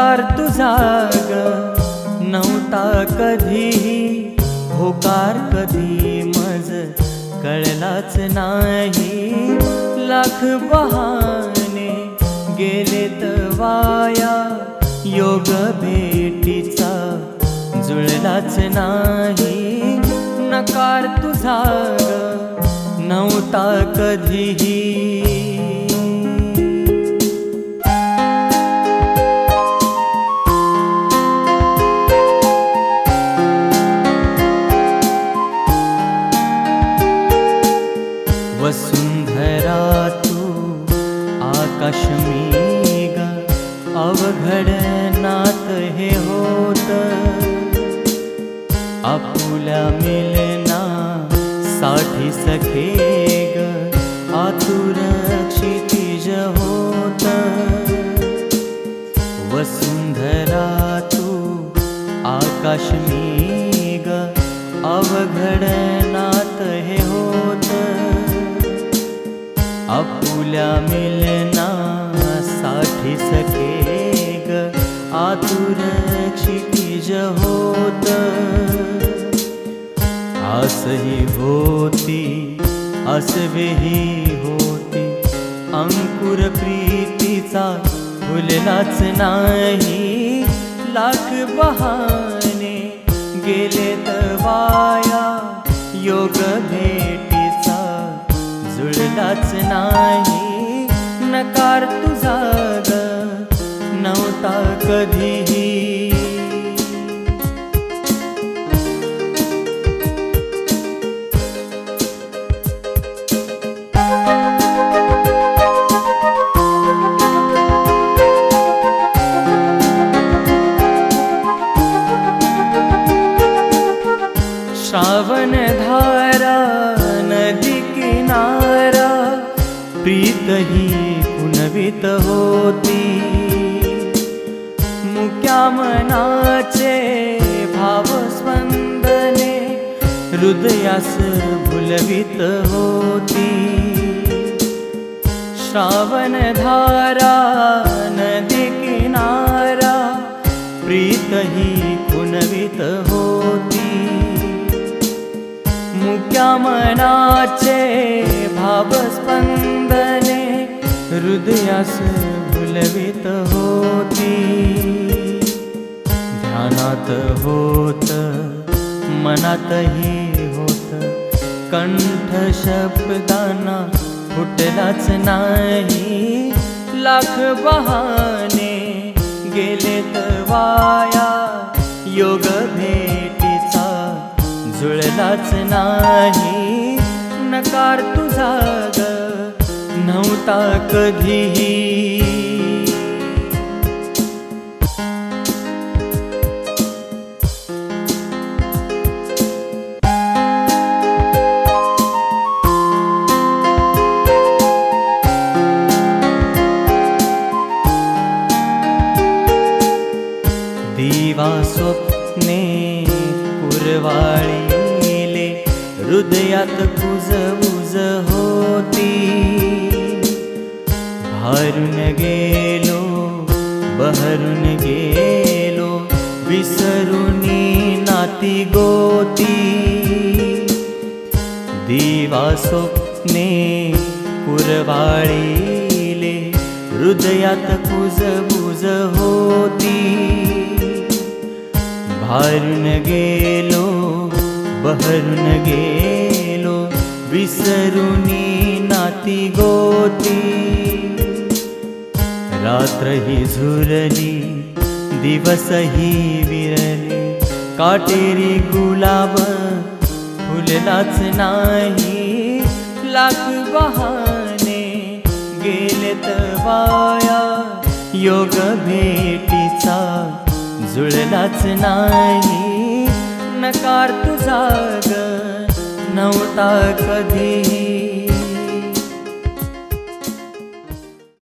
नकार तुझा ग नव्हता कधीही, होकार कधी मज कळलाच नाही। लाख बहाणे गेलेत वाया, योग भेटीचा जुळलाच नाही। नकार तुझा ग नव्हता कधीही। वसुंधरा तू आकाश मी ग, अवघड नात हे होत। आपुल्या मिलना साठी सखे ग, आतुर क्षितिज होत। वसुंधरा तू आकाश मी ग, अवघड नात हे होत। आपुल्या मिलना साठी सखे ग, आतुर क्षितिज होत। आसही होती आसवेही होती, अंकुर प्रीतीचा फुललाच नाही। लाख बहाणे गेलेत वाया, योग भेटीचा जुळलाच नाही। नकार तुझा ग नव्हता कधीही। श्रावण धारा नदी किनारा, प्रीत ही कुणवीत होती। मुक्या मनाचे भाव स्पंदने, हृदयास भुलवीत होती। श्रावण धारा नदी किनारा, प्रीत ही कुणवीत होती। मुक्या मनाचे भाव स्पंदने, हृदयास भुलवीत होती। ध्यानात होत मनातही होत, कंठ शब्दांना फुटलाच नाही। लाख बहाणे गेलेत वाया, योग भेटीचा जुळलाच नाही। नकार तुझा ग नव्हता कधीही। दिवा स्वप्ने कुरवाळीले, हृदयात कुजबुज होती। भारून गेलो बहरून गेलो, विसरुनी नाती गोती। दिवा स्वप्ने कुरवाळीले, हृदयात कुजबुज होती। भारून गेलो बहरून गेलो, विसरुनी नाती गोती। रात्रही झुरली दिवसही विरले, काटेरी गुलाब फुललाच नाही। लाख बहाणे गेलेत वाया, योग भेटीचा जुळलाच नाही। नकार तुझा ग नव्हता कधी।